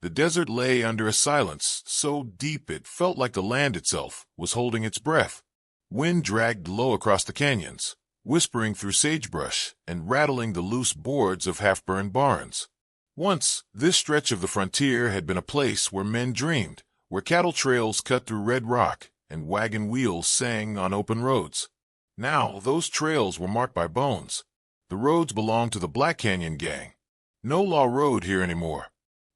The desert lay under a silence so deep it felt like the land itself was holding its breath. Wind dragged low across the canyons, whispering through sagebrush and rattling the loose boards of half-burned barns. Once, this stretch of the frontier had been a place where men dreamed, where cattle trails cut through red rock and wagon wheels sang on open roads. Now, those trails were marked by bones. The roads belonged to the Black Canyon gang. No law rode here anymore.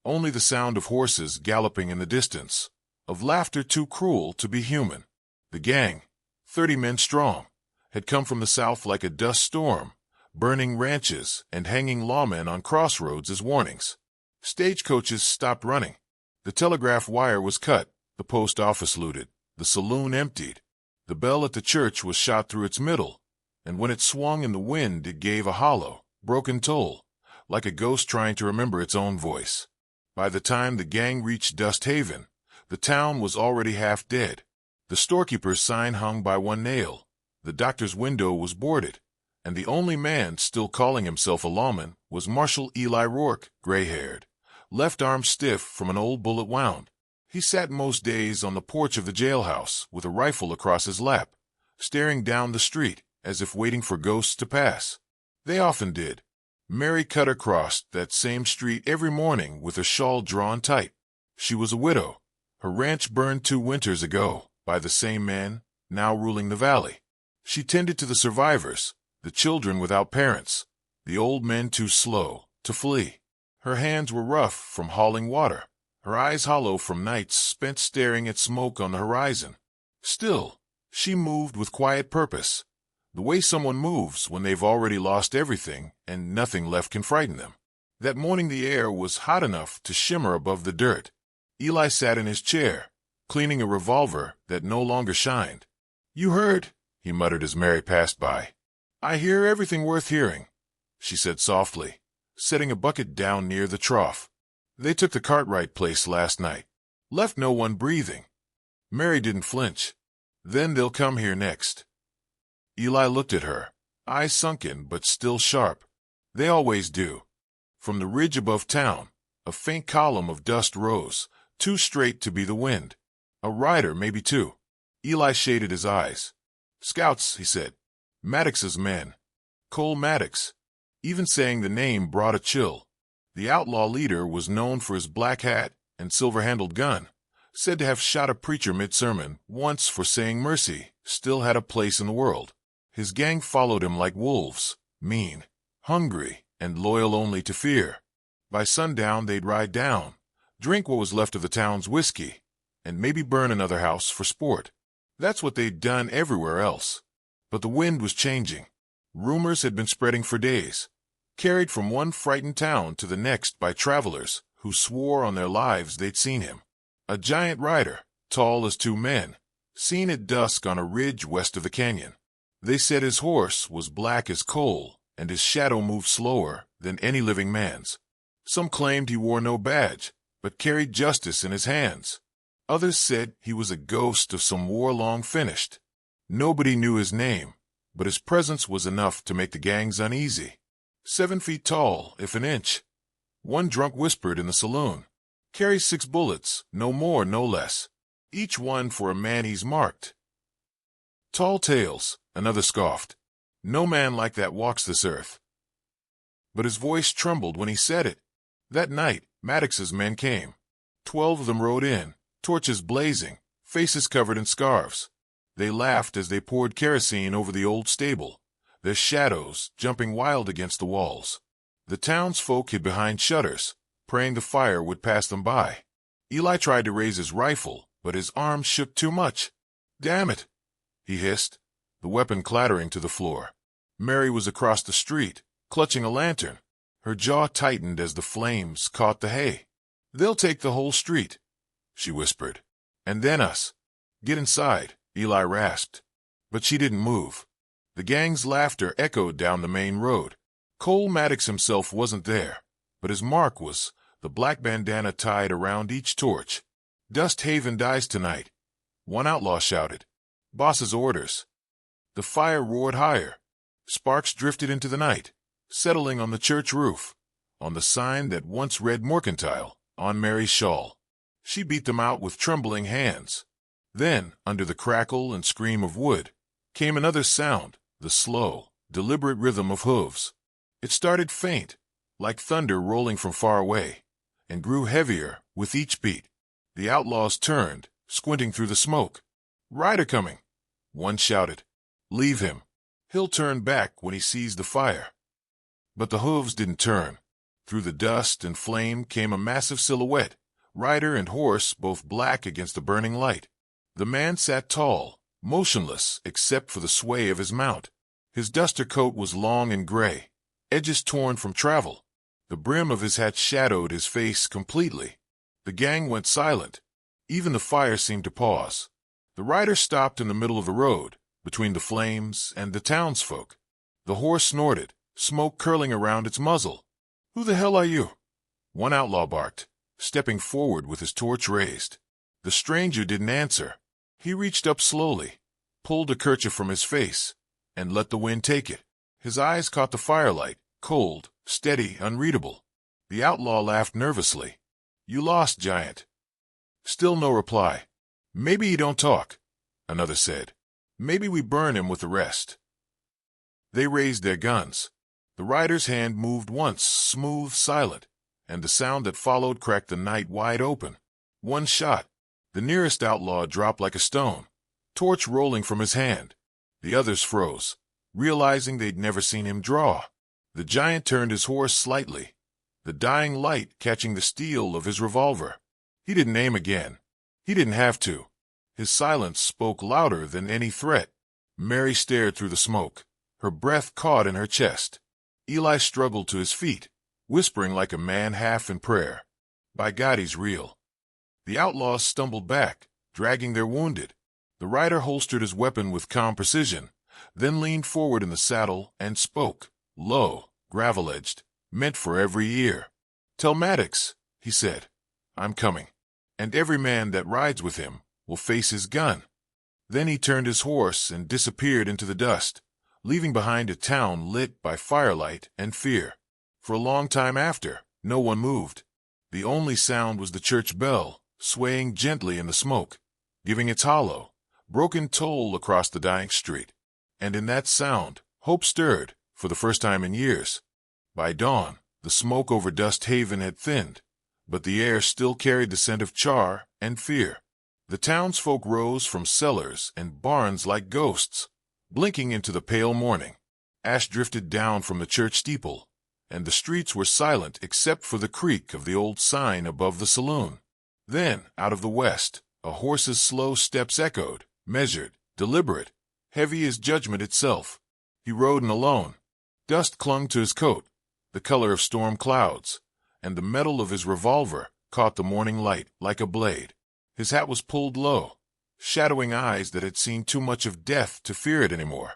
Only the sound of horses galloping in the distance, of laughter too cruel to be human. The gang, 30 men strong, had come from the south like a dust storm, burning ranches and hanging lawmen on crossroads as warnings. Stagecoaches stopped running. The telegraph wire was cut, the post office looted, the saloon emptied. The bell at the church was shot through its middle, and when it swung in the wind it gave a hollow, broken toll, like a ghost trying to remember its own voice. By the time the gang reached Dust Haven, the town was already half dead. The storekeeper's sign hung by one nail, the doctor's window was boarded, and the only man still calling himself a lawman was Marshal Eli Rourke, gray-haired, left arm stiff from an old bullet wound. He sat most days on the porch of the jailhouse with a rifle across his lap, staring down the street as if waiting for ghosts to pass. They often did. Mary Cutter crossed that same street every morning with her shawl drawn tight. She was a widow. Her ranch burned 2 winters ago by the same man, now ruling the valley. She tended to the survivors, the children without parents, the old men too slow to flee. Her hands were rough from hauling water, her eyes hollow from nights spent staring at smoke on the horizon. Still, she moved with quiet purpose, the way someone moves when they've already lost everything and nothing left can frighten them. That morning the air was hot enough to shimmer above the dirt. Eli sat in his chair, cleaning a revolver that no longer shined. "You heard?" he muttered as Mary passed by. "I hear everything worth hearing," she said softly, setting a bucket down near the trough. "They took the Cartwright place last night. Left no one breathing." Mary didn't flinch. "Then they'll come here next." Eli looked at her, eyes sunken but still sharp. "They always do." From the ridge above town, a faint column of dust rose, too straight to be the wind. A rider, maybe 2. Eli shaded his eyes. "Scouts," he said. "Maddox's men. Cole Maddox." Even saying the name brought a chill. The outlaw leader was known for his black hat and silver-handled gun, said to have shot a preacher mid-sermon once for saying mercy still had a place in the world. His gang followed him like wolves, mean, hungry, and loyal only to fear. By sundown they'd ride down, drink what was left of the town's whiskey, and maybe burn another house for sport. That's what they'd done everywhere else. But the wind was changing. Rumors had been spreading for days, carried from one frightened town to the next by travelers who swore on their lives they'd seen him. A giant rider, tall as 2 men, seen at dusk on a ridge west of the canyon. They said his horse was black as coal, and his shadow moved slower than any living man's. Some claimed he wore no badge, but carried justice in his hands. Others said he was a ghost of some war long finished. Nobody knew his name, but his presence was enough to make the gangs uneasy. 7 feet tall, if an inch. One drunk whispered in the saloon. "Carries 6 bullets, no more, no less. Each one for a man he's marked." "Tall tales," another scoffed. "No man like that walks this earth." But his voice trembled when he said it. That night, Maddox's men came. 12 of them rode in, torches blazing, faces covered in scarves. They laughed as they poured kerosene over the old stable, their shadows jumping wild against the walls. The townsfolk hid behind shutters, praying the fire would pass them by. Eli tried to raise his rifle, but his arms shook too much. "Damn it," he hissed, the weapon clattering to the floor. Mary was across the street, clutching a lantern. Her jaw tightened as the flames caught the hay. "They'll take the whole street," she whispered. "And then us." "Get inside," Eli rasped. But she didn't move. The gang's laughter echoed down the main road. Cole Maddox himself wasn't there, but his mark was, the black bandana tied around each torch. "Dust Haven dies tonight," one outlaw shouted. "Boss's orders." The fire roared higher. Sparks drifted into the night, settling on the church roof, on the sign that once read Mercantile, on Mary's shawl. She beat them out with trembling hands. Then, under the crackle and scream of wood, came another sound, the slow, deliberate rhythm of hooves. It started faint, like thunder rolling from far away, and grew heavier with each beat. The outlaws turned, squinting through the smoke. "Rider coming," one shouted. "Leave him. He'll turn back when he sees the fire." But the hooves didn't turn. Through the dust and flame came a massive silhouette, rider and horse both black against the burning light. The man sat tall, motionless except for the sway of his mount. His duster coat was long and gray, edges torn from travel. The brim of his hat shadowed his face completely. The gang went silent. Even the fire seemed to pause. The rider stopped in the middle of the road, between the flames and the townsfolk. The horse snorted, smoke curling around its muzzle. "Who the hell are you?" one outlaw barked, stepping forward with his torch raised. The stranger didn't answer. He reached up slowly, pulled a kerchief from his face, and let the wind take it. His eyes caught the firelight, cold, steady, unreadable. The outlaw laughed nervously. "You lost, giant." Still no reply. "Maybe he don't talk," another said. "Maybe we burn him with the rest." They raised their guns. The rider's hand moved once, smooth, silent, and the sound that followed cracked the night wide open. One shot. The nearest outlaw dropped like a stone, torch rolling from his hand. The others froze, realizing they'd never seen him draw. The giant turned his horse slightly, the dying light catching the steel of his revolver. He didn't aim again. He didn't have to. His silence spoke louder than any threat. Mary stared through the smoke, her breath caught in her chest. Eli struggled to his feet, whispering like a man half in prayer. "By God, he's real." The outlaws stumbled back, dragging their wounded. The rider holstered his weapon with calm precision, then leaned forward in the saddle and spoke, low, gravel-edged, meant for every ear. "Tell Maddox," he said, "I'm coming, and every man that rides with him will face his gun." Then he turned his horse and disappeared into the dust, leaving behind a town lit by firelight and fear. For a long time after, no one moved. The only sound was the church bell, swaying gently in the smoke, giving its hollow, broken toll across the dying street. And in that sound, hope stirred, for the first time in years. By dawn, the smoke over Dust Haven had thinned, but the air still carried the scent of char and fear. The townsfolk rose from cellars and barns like ghosts, blinking into the pale morning. Ash drifted down from the church steeple, and the streets were silent except for the creak of the old sign above the saloon. Then, out of the west, a horse's slow steps echoed, measured, deliberate, heavy as judgment itself. He rode in alone. Dust clung to his coat, the color of storm clouds, and the metal of his revolver caught the morning light like a blade. His hat was pulled low, shadowing eyes that had seen too much of death to fear it anymore.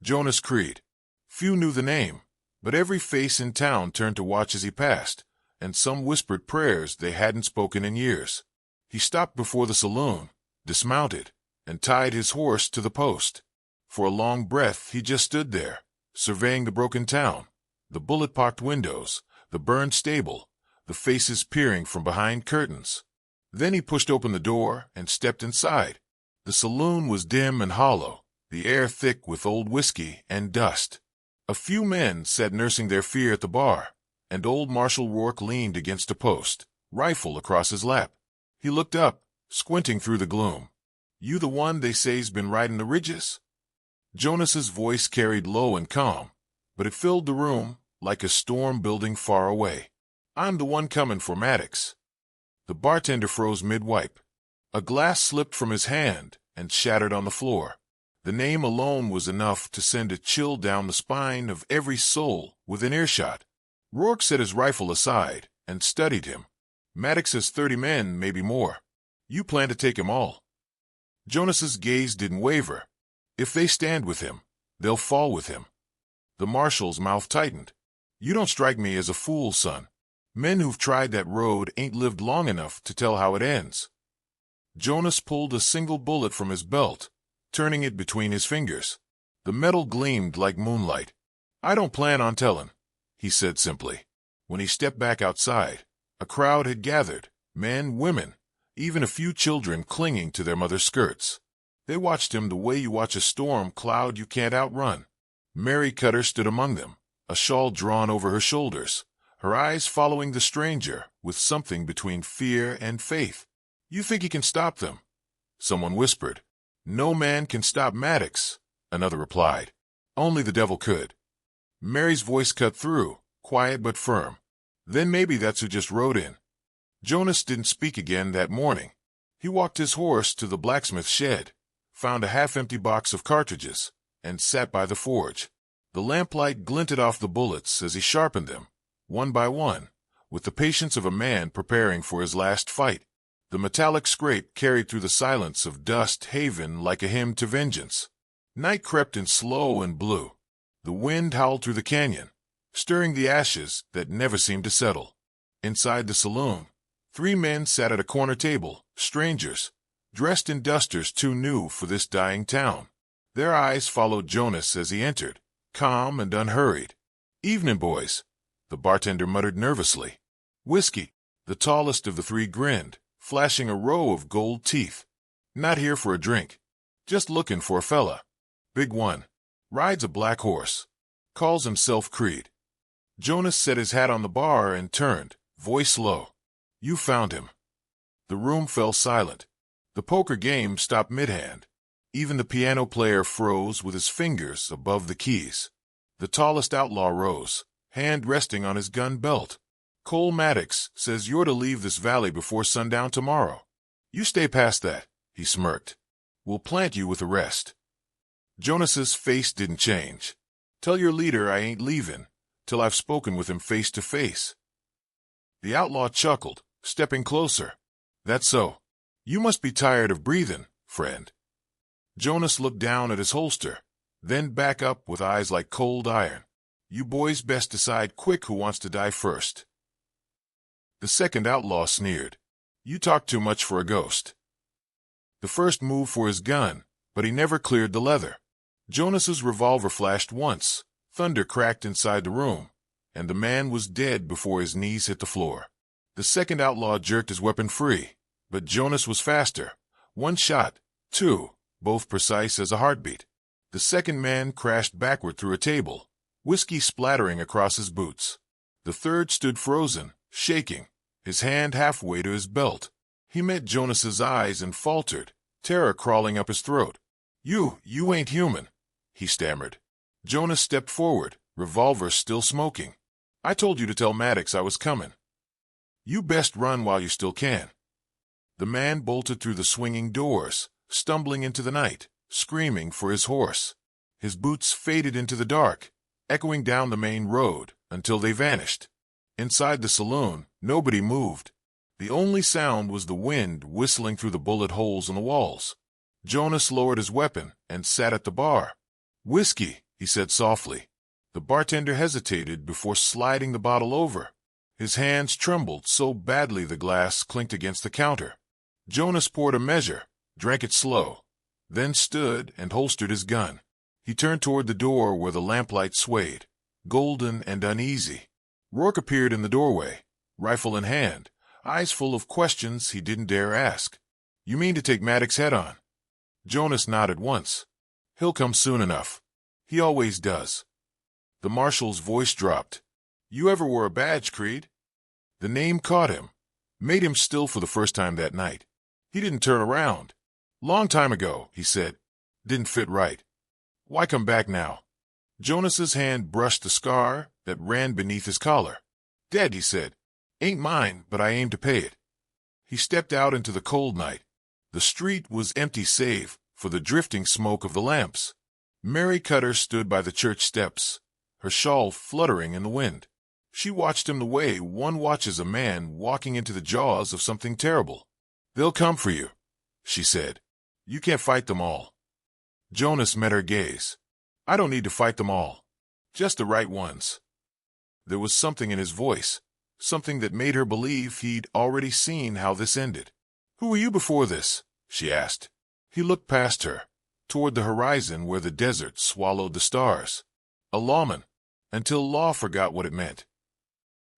Jonas Creed. Few knew the name, but every face in town turned to watch as he passed, and some whispered prayers they hadn't spoken in years. He stopped before the saloon, dismounted, and tied his horse to the post. For a long breath he just stood there, surveying the broken town, the bullet-pocked windows, the burned stable, the faces peering from behind curtains. Then he pushed open the door and stepped inside. The saloon was dim and hollow, the air thick with old whiskey and dust. A few men sat nursing their fear at the bar, and old Marshal Rourke leaned against a post, rifle across his lap. He looked up, squinting through the gloom. "You the one they say's been riding the ridges?" Jonas's voice carried low and calm, but it filled the room like a storm building far away. "I'm the one coming for Maddox." The bartender froze mid-wipe. A glass slipped from his hand and shattered on the floor. The name alone was enough to send a chill down the spine of every soul within earshot. Rourke set his rifle aside and studied him. "Maddox has 30 men, maybe more. You plan to take 'em all." Jonas's gaze didn't waver. "If they stand with him, they'll fall with him." The marshal's mouth tightened. "You don't strike me as a fool, son. Men who've tried that road ain't lived long enough to tell how it ends." Jonas pulled a single bullet from his belt, turning it between his fingers. The metal gleamed like moonlight. "I don't plan on telling," he said simply. When he stepped back outside, A crowd had gathered, men, women, even a few children clinging to their mother's skirts. They watched him the way you watch a storm cloud you can't outrun. Mary Cutter stood among them, a shawl drawn over her shoulders, her eyes following the stranger with something between fear and faith. "You think you can stop them?" someone whispered. "No man can stop Maddox," another replied. "Only the devil could." Mary's voice cut through, quiet but firm. "Then maybe that's who just rode in." Jonas didn't speak again that morning. He walked his horse to the blacksmith shed, found a half-empty box of cartridges, and sat by the forge. The lamplight glinted off the bullets as he sharpened them, one by one, with the patience of a man preparing for his last fight. The metallic scrape carried through the silence of Dust Haven like a hymn to vengeance. Night crept in slow and blue. The wind howled through the canyon, stirring the ashes that never seemed to settle. Inside the saloon, 3 men sat at a corner table, strangers, dressed in dusters too new for this dying town. Their eyes followed Jonas as he entered, calm and unhurried. "Evening, boys," the bartender muttered nervously. "Whiskey," the tallest of the 3 grinned, flashing a row of gold teeth. "Not here for a drink. Just looking for a fella. Big one. Rides a black horse. Calls himself Creed." Jonas set his hat on the bar and turned, voice low. "You found him." The room fell silent. The poker game stopped mid-hand. Even the piano player froze with his fingers above the keys. The tallest outlaw rose, hand resting on his gun belt. "Cole Maddox says you're to leave this valley before sundown tomorrow. You stay past that," he smirked. "We'll plant you with the rest." Jonas's face didn't change. "Tell your leader I ain't leaving till I've spoken with him face to face." The outlaw chuckled, stepping closer. "That's so. You must be tired of breathing, friend." Jonas looked down at his holster, then back up with eyes like cold iron. "You boys best decide quick who wants to die first." The second outlaw sneered. "You talk too much for a ghost." The first moved for his gun, but he never cleared the leather. Jonas's revolver flashed once, thunder cracked inside the room, and the man was dead before his knees hit the floor. The second outlaw jerked his weapon free, but Jonas was faster. One shot, 2, both precise as a heartbeat. The second man crashed backward through a table, whiskey splattering across his boots. The third stood frozen, shaking, his hand halfway to his belt. He met Jonas's eyes and faltered, terror crawling up his throat. You ain't human," he stammered. Jonas stepped forward, revolver still smoking. "I told you to tell Maddox I was coming. You best run while you still can." The man bolted through the swinging doors, stumbling into the night, screaming for his horse. His boots faded into the dark, echoing down the main road until they vanished. Inside the saloon, nobody moved. The only sound was the wind whistling through the bullet holes in the walls. Jonas lowered his weapon and sat at the bar. "Whiskey," he said softly. The bartender hesitated before sliding the bottle over. His hands trembled so badly the glass clinked against the counter. Jonas poured a measure, drank it slow, then stood and holstered his gun. He turned toward the door where the lamplight swayed, golden and uneasy. Rourke appeared in the doorway, rifle in hand, eyes full of questions he didn't dare ask. "You mean to take Maddox's head on?" Jonas nodded once. "He'll come soon enough. He always does." The marshal's voice dropped. "You ever wore a badge, Creed?" The name caught him, made him still for the first time that night. He didn't turn around. "Long time ago," he said. "Didn't fit right. Why come back now?" Jonas's hand brushed the scar that ran beneath his collar. "Dead," he said. "Ain't mine, but I aim to pay it." He stepped out into the cold night. The street was empty save for the drifting smoke of the lamps. Mary Cutter stood by the church steps, her shawl fluttering in the wind. She watched him the way one watches a man walking into the jaws of something terrible. "They'll come for you," she said. "You can't fight them all." Jonas met her gaze. "I don't need to fight them all. Just the right ones." There was something in his voice, something that made her believe he'd already seen how this ended. "Who were you before this?" she asked. He looked past her, toward the horizon where the desert swallowed the stars. "A lawman, until law forgot what it meant."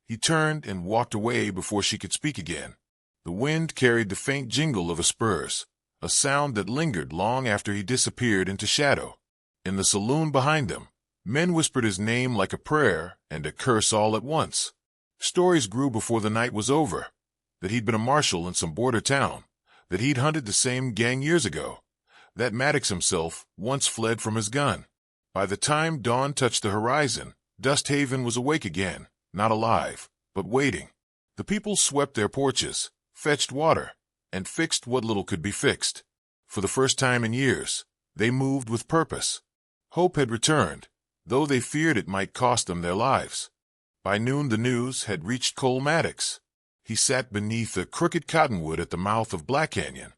He turned and walked away before she could speak again. The wind carried the faint jingle of his spurs, a sound that lingered long after he disappeared into shadow. In the saloon behind them, men whispered his name like a prayer and a curse all at once. Stories grew before the night was over, that he'd been a marshal in some border town, that he'd hunted the same gang years ago, that Maddox himself once fled from his gun. By the time dawn touched the horizon, Dust Haven was awake again, not alive, but waiting. The people swept their porches, fetched water, and fixed what little could be fixed. For the first time in years, they moved with purpose. Hope had returned, though they feared it might cost them their lives. By noon the news had reached Cole Maddox. He sat beneath a crooked cottonwood at the mouth of Black Canyon,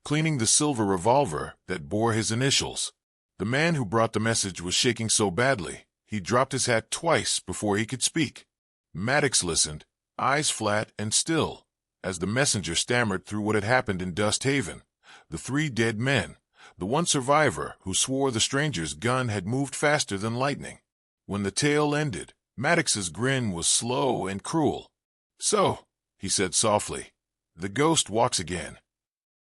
cleaning the silver revolver that bore his initials. The man who brought the message was shaking so badly, he dropped his hat twice before he could speak. Maddox listened, eyes flat and still, as the messenger stammered through what had happened in Dust Haven. The 3 dead men, the one survivor who swore the stranger's gun had moved faster than lightning. When the tale ended, Maddox's grin was slow and cruel. "So," he said softly, "the ghost walks again."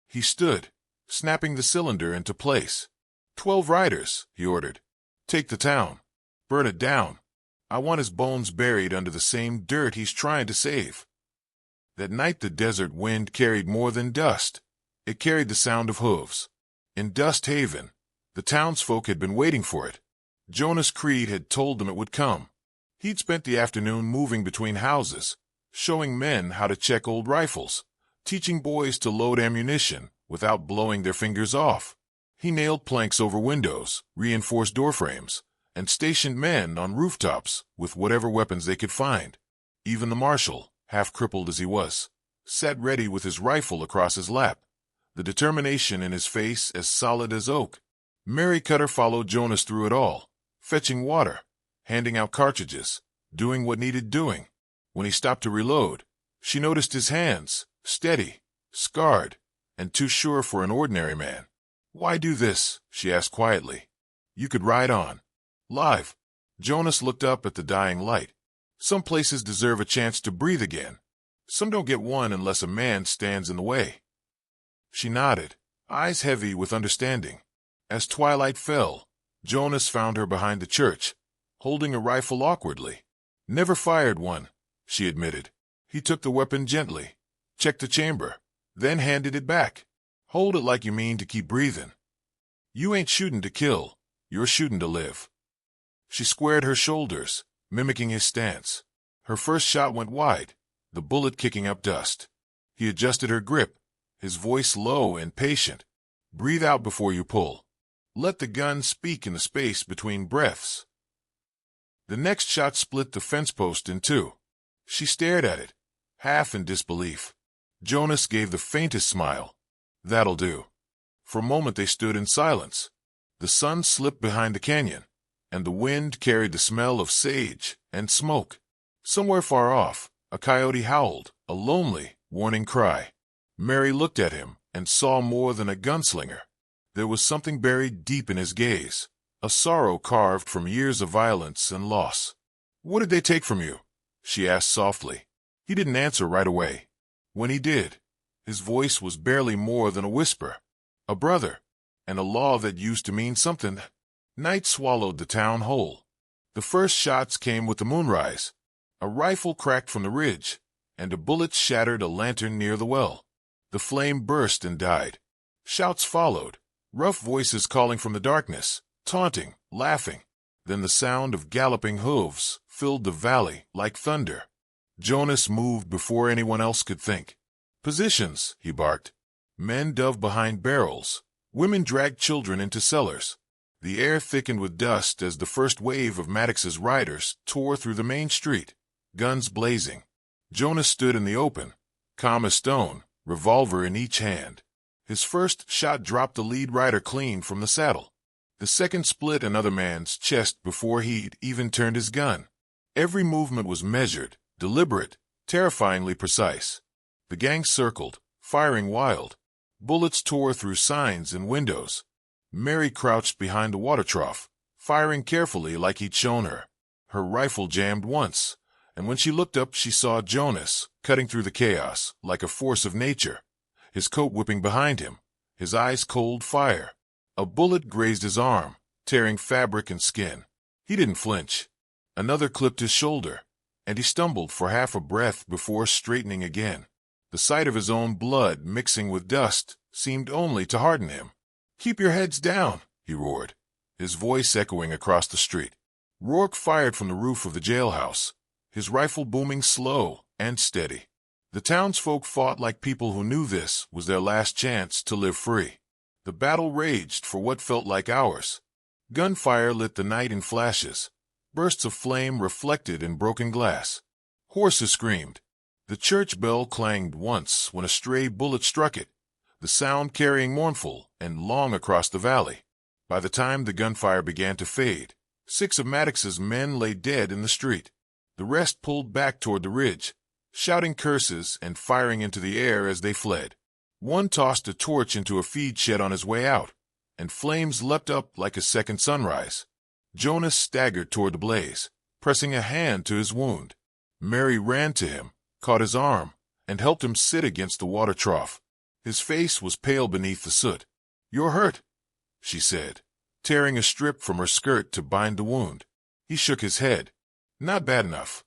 He stood, snapping the cylinder into place. 12 riders, he ordered. "Take the town. Burn it down. I want his bones buried under the same dirt he's trying to save." That night the desert wind carried more than dust. It carried the sound of hooves. In Dust Haven, the townsfolk had been waiting for it. Jonas Creed had told them it would come. He'd spent the afternoon moving between houses, showing men how to check old rifles, teaching boys to load ammunition without blowing their fingers off. He nailed planks over windows, reinforced doorframes, and stationed men on rooftops with whatever weapons they could find. Even the marshal, half-crippled as he was, sat ready with his rifle across his lap, the determination in his face as solid as oak. Mary Cutter followed Jonas through it all, fetching water, handing out cartridges, doing what needed doing. When he stopped to reload, she noticed his hands, steady, scarred, and too sure for an ordinary man. "Why do this?" she asked quietly. "You could ride on. Live." Jonas looked up at the dying light. "Some places deserve a chance to breathe again. Some don't get one unless a man stands in the way." She nodded, eyes heavy with understanding. As twilight fell, Jonas found her behind the church, holding a rifle awkwardly. "Never fired one," she admitted. He took the weapon gently, checked the chamber, then handed it back. "Hold it like you mean to keep breathing. You ain't shooting to kill, you're shooting to live." She squared her shoulders, mimicking his stance. Her first shot went wide, the bullet kicking up dust. He adjusted her grip, his voice low and patient. "Breathe out before you pull. Let the gun speak in the space between breaths." The next shot split the fence post in two. She stared at it, half in disbelief. Jonas gave the faintest smile. "That'll do." For a moment they stood in silence. The sun slipped behind the canyon, and the wind carried the smell of sage and smoke. Somewhere far off, a coyote howled, a lonely, warning cry. Mary looked at him and saw more than a gunslinger. There was something buried deep in his gaze, a sorrow carved from years of violence and loss. "What did they take from you?" she asked softly. He didn't answer right away. When he did, his voice was barely more than a whisper. "A brother, and a law that used to mean something." Night swallowed the town whole. The first shots came with the moonrise. A rifle cracked from the ridge, and a bullet shattered a lantern near the well. The flame burst and died. Shouts followed, rough voices calling from the darkness, taunting, laughing. Then the sound of galloping hooves filled the valley like thunder. Jonas moved before anyone else could think. "Positions," he barked. Men dove behind barrels. Women dragged children into cellars. The air thickened with dust as the first wave of Maddox's riders tore through the main street, guns blazing. Jonas stood in the open, calm as stone, revolver in each hand. His first shot dropped the lead rider clean from the saddle. The second split another man's chest before he'd even turned his gun. Every movement was measured, deliberate, terrifyingly precise. The gang circled, firing wild. Bullets tore through signs and windows. Mary crouched behind the water trough, firing carefully like he'd shown her. Her rifle jammed once, and when she looked up she saw Jonas, cutting through the chaos like a force of nature, his coat whipping behind him, his eyes cold fire. A bullet grazed his arm, tearing fabric and skin. He didn't flinch. Another clipped his shoulder, and he stumbled for half a breath before straightening again. The sight of his own blood mixing with dust seemed only to harden him. "Keep your heads down," he roared, his voice echoing across the street. Rourke fired from the roof of the jailhouse, his rifle booming slow and steady. The townsfolk fought like people who knew this was their last chance to live free. The battle raged for what felt like hours. Gunfire lit the night in flashes. Bursts of flame reflected in broken glass. Horses screamed. The church bell clanged once when a stray bullet struck it, the sound carrying mournful and long across the valley. By the time the gunfire began to fade, 6 of Maddox's men lay dead in the street. The rest pulled back toward the ridge, shouting curses and firing into the air as they fled. One tossed a torch into a feed shed on his way out, and flames leapt up like a second sunrise. Jonas staggered toward the blaze, pressing a hand to his wound. Mary ran to him, caught his arm, and helped him sit against the water trough. His face was pale beneath the soot. "You're hurt," she said, tearing a strip from her skirt to bind the wound. He shook his head. "Not bad enough."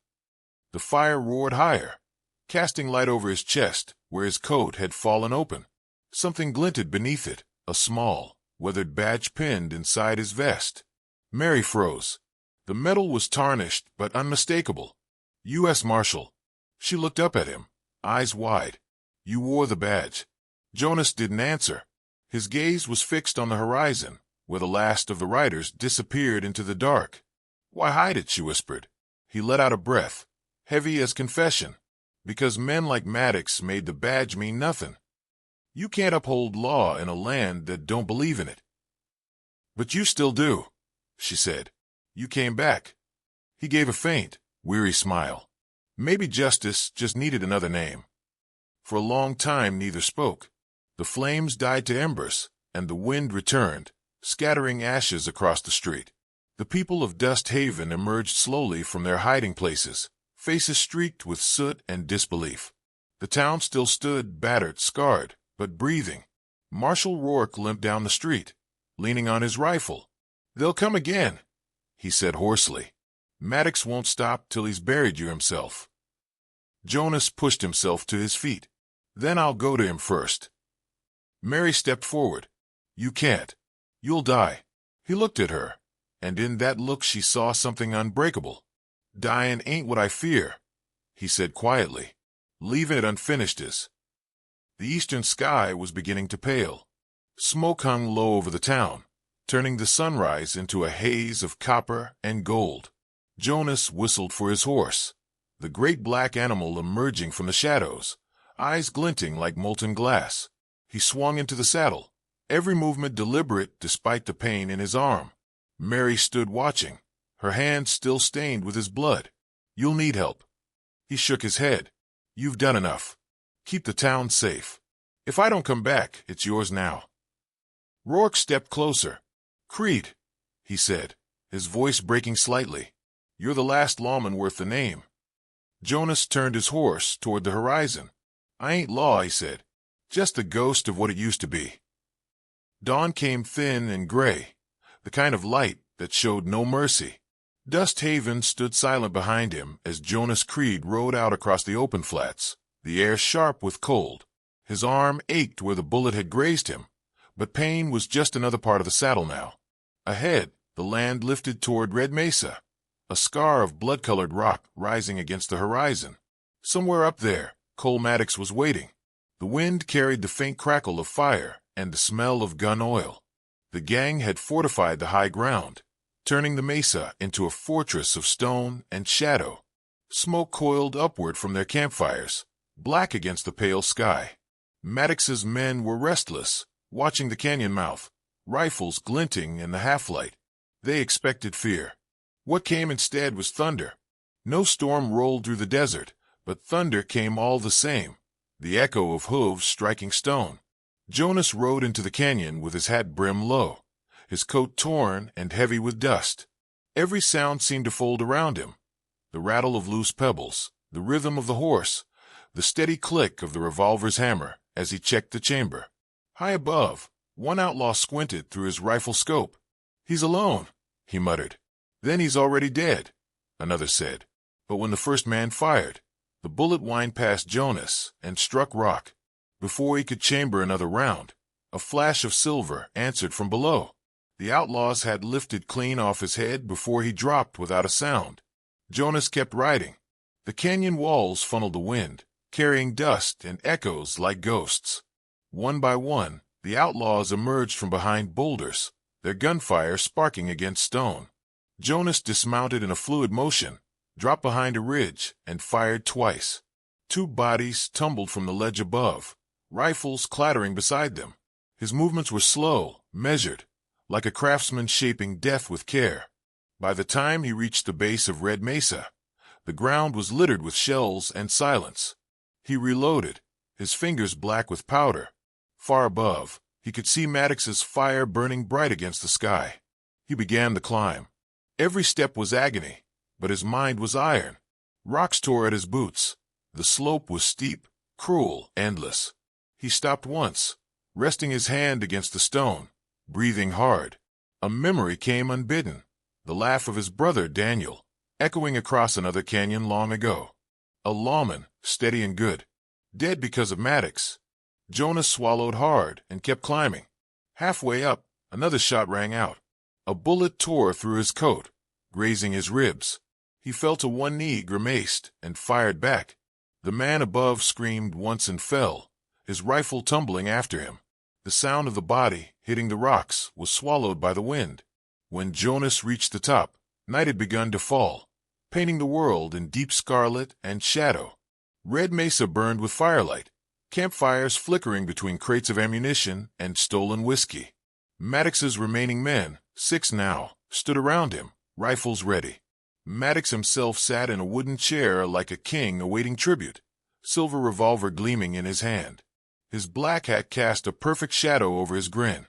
The fire roared higher, casting light over his chest, where his coat had fallen open. Something glinted beneath it, a small, weathered badge pinned inside his vest. Mary froze. The metal was tarnished but unmistakable. U.S. Marshal. She looked up at him, eyes wide. "You wore the badge." Jonas didn't answer. His gaze was fixed on the horizon, where the last of the riders disappeared into the dark. "Why hide it?" she whispered. He let out a breath, heavy as confession, because men like Maddox made the badge mean nothing. "You can't uphold law in a land that don't believe in it." "But you still do," she said. "You came back." He gave a faint, weary smile. Maybe justice just needed another name. For a long time neither spoke. The flames died to embers, and the wind returned, scattering ashes across the street. The people of Dust Haven emerged slowly from their hiding places, faces streaked with soot and disbelief. The town still stood, battered, scarred, but breathing. Marshal Rourke limped down the street, leaning on his rifle. "They'll come again," he said hoarsely. "Maddox won't stop till he's buried you himself." Jonas pushed himself to his feet. "Then I'll go to him first." Mary stepped forward. "You can't. You'll die." He looked at her, and in that look she saw something unbreakable. "Dying ain't what I fear," he said quietly. "Leaving it unfinished is." The eastern sky was beginning to pale. Smoke hung low over the town, turning the sunrise into a haze of copper and gold. Jonas whistled for his horse, the great black animal emerging from the shadows, eyes glinting like molten glass. He swung into the saddle, every movement deliberate despite the pain in his arm. Mary stood watching, her hands still stained with his blood. "You'll need help." He shook his head. "You've done enough. Keep the town safe. If I don't come back, it's yours now." Rourke stepped closer. "Creed," he said, his voice breaking slightly. "You're the last lawman worth the name." Jonas turned his horse toward the horizon. "I ain't law," he said. "Just the ghost of what it used to be." Dawn came thin and gray, the kind of light that showed no mercy. Dust Haven stood silent behind him as Jonas Creed rode out across the open flats, the air sharp with cold. His arm ached where the bullet had grazed him, but pain was just another part of the saddle now. Ahead, the land lifted toward Red Mesa, a scar of blood-colored rock rising against the horizon. Somewhere up there, Cole Maddox was waiting. The wind carried the faint crackle of fire and the smell of gun oil. The gang had fortified the high ground, turning the mesa into a fortress of stone and shadow. Smoke coiled upward from their campfires, black against the pale sky. Maddox's men were restless, watching the canyon mouth, rifles glinting in the half-light. They expected fear. What came instead was thunder. No storm rolled through the desert, but thunder came all the same, the echo of hooves striking stone. Jonas rode into the canyon with his hat brim low, his coat torn and heavy with dust. Every sound seemed to fold around him, the rattle of loose pebbles, the rhythm of the horse, the steady click of the revolver's hammer as he checked the chamber. High above, one outlaw squinted through his rifle scope. "He's alone," he muttered. "Then he's already dead," another said. But when the first man fired, the bullet whined past Jonas and struck rock. Before he could chamber another round, a flash of silver answered from below. The outlaws had lifted clean off his head before he dropped without a sound. Jonas kept riding. The canyon walls funneled the wind, carrying dust and echoes like ghosts. One by one, the outlaws emerged from behind boulders, their gunfire sparking against stone. Jonas dismounted in a fluid motion, dropped behind a ridge, and fired twice. Two bodies tumbled from the ledge above, rifles clattering beside them. His movements were slow, measured, like a craftsman shaping death with care. By the time he reached the base of Red Mesa, the ground was littered with shells and silence. He reloaded, his fingers black with powder. Far above, he could see Maddox's fire burning bright against the sky. He began the climb. Every step was agony, but his mind was iron. Rocks tore at his boots. The slope was steep, cruel, endless. He stopped once, resting his hand against the stone, breathing hard. A memory came unbidden, the laugh of his brother Daniel, echoing across another canyon long ago. A lawman, steady and good, dead because of Maddox. Jonas swallowed hard and kept climbing. Halfway up, another shot rang out. A bullet tore through his coat, grazing his ribs. He fell to one knee, grimaced, and fired back. The man above screamed once and fell, his rifle tumbling after him. The sound of the body hitting the rocks was swallowed by the wind. When Jonas reached the top, night had begun to fall, painting the world in deep scarlet and shadow. Red Mesa burned with firelight, campfires flickering between crates of ammunition and stolen whiskey. Maddox's remaining men, 6 now, stood around him, rifles ready. Maddox himself sat in a wooden chair like a king awaiting tribute, silver revolver gleaming in his hand. His black hat cast a perfect shadow over his grin.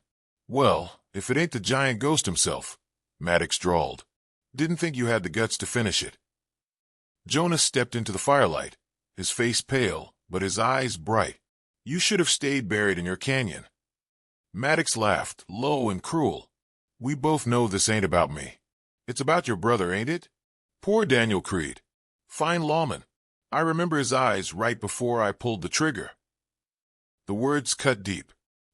"Well, if it ain't the giant ghost himself," Maddox drawled. "Didn't think you had the guts to finish it." Jonas stepped into the firelight, his face pale, but his eyes bright. "You should have stayed buried in your canyon." Maddox laughed, low and cruel. "We both know this ain't about me. It's about your brother, ain't it? Poor Daniel Creed. Fine lawman. I remember his eyes right before I pulled the trigger." The words cut deep.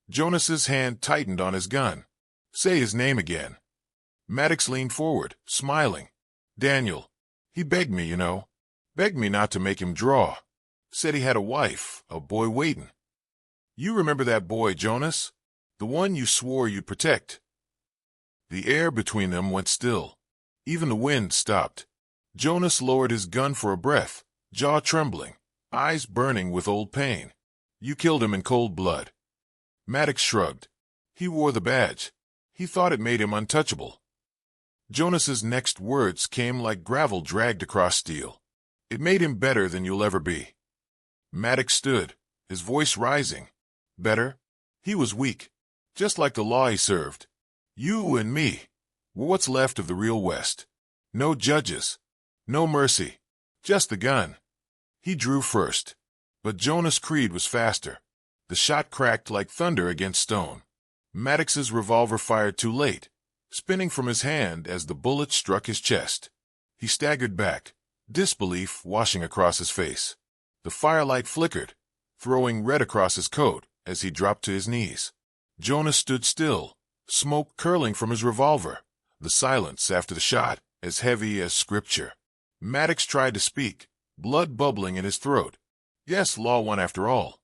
Jonas's hand tightened on his gun. "Say his name again." Maddox leaned forward, smiling. "Daniel. He begged me, you know. Begged me not to make him draw. Said he had a wife, a boy waiting. You remember that boy, Jonas? The one you swore you'd protect." The air between them went still. Even the wind stopped. Jonas lowered his gun for a breath, jaw trembling, eyes burning with old pain. "You killed him in cold blood." Maddox shrugged. He wore the badge. He thought it made him untouchable. Jonas's next words came like gravel dragged across steel. "It made him better than you'll ever be." Maddox stood, his voice rising. "Better? He was weak, just like the law he served. You and me were what's left of the real West. No judges, no mercy, just the gun." He drew first, but Jonas Creed was faster. The shot cracked like thunder against stone. Maddox's revolver fired too late, spinning from his hand as the bullet struck his chest. He staggered back, disbelief washing across his face. The firelight flickered, throwing red across his coat as he dropped to his knees. Jonas stood still, smoke curling from his revolver, the silence after the shot as heavy as scripture. Maddox tried to speak, blood bubbling in his throat. Yes, law won after all.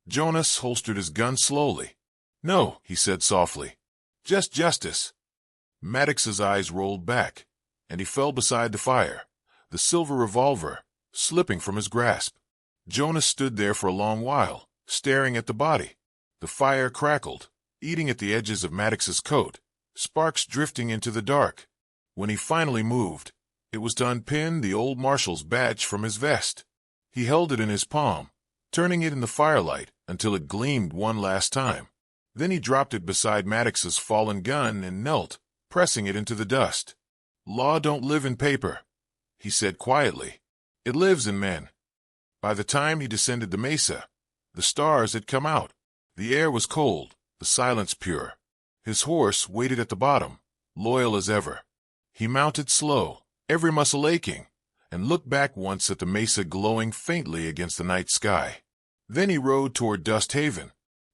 Jonas holstered his gun slowly. "No," he said softly. "Just justice." Maddox's eyes rolled back, and he fell beside the fire, the silver revolver slipping from his grasp. Jonas stood there for a long while, staring at the body. The fire crackled, eating at the edges of Maddox's coat, sparks drifting into the dark. When he finally moved, it was to unpin the old marshal's badge from his vest. He held it in his palm, turning it in the firelight until it gleamed one last time. Then he dropped it beside Maddox's fallen gun and knelt, pressing it into the dust. "Law don't live in paper," he said quietly. "It lives in men." By the time he descended the mesa, the stars had come out. The air was cold, the silence pure. His horse waited at the bottom, loyal as ever. He mounted slow, every muscle aching, and looked back once at the mesa glowing faintly against the night sky. Then he rode toward Dust Haven.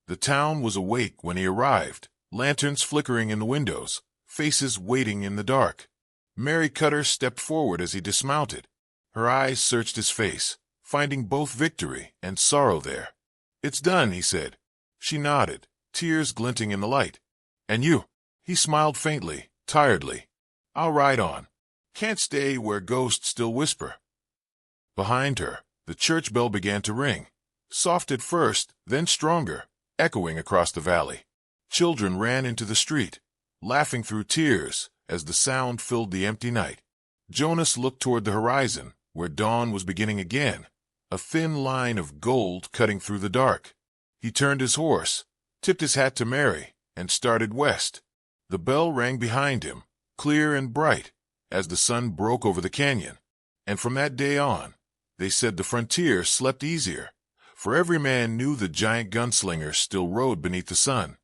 The town was awake when he arrived, lanterns flickering in the windows, faces waiting in the dark. Mary Cutter stepped forward as he dismounted. Her eyes searched his face, finding both victory and sorrow there. "It's done," he said. She nodded, tears glinting in the light. "And you?" He smiled faintly, tiredly. "I'll ride on. Can't stay where ghosts still whisper." Behind her, the church bell began to ring, soft at first, then stronger, echoing across the valley. Children ran into the street, laughing through tears as the sound filled the empty night. Jonas looked toward the horizon, where dawn was beginning again, a thin line of gold cutting through the dark. He turned his horse, tipped his hat to Mary, and started west. The bell rang behind him, clear and bright, as the sun broke over the canyon. And from that day on, they said the frontier slept easier, for every man knew the giant gunslinger still rode beneath the sun.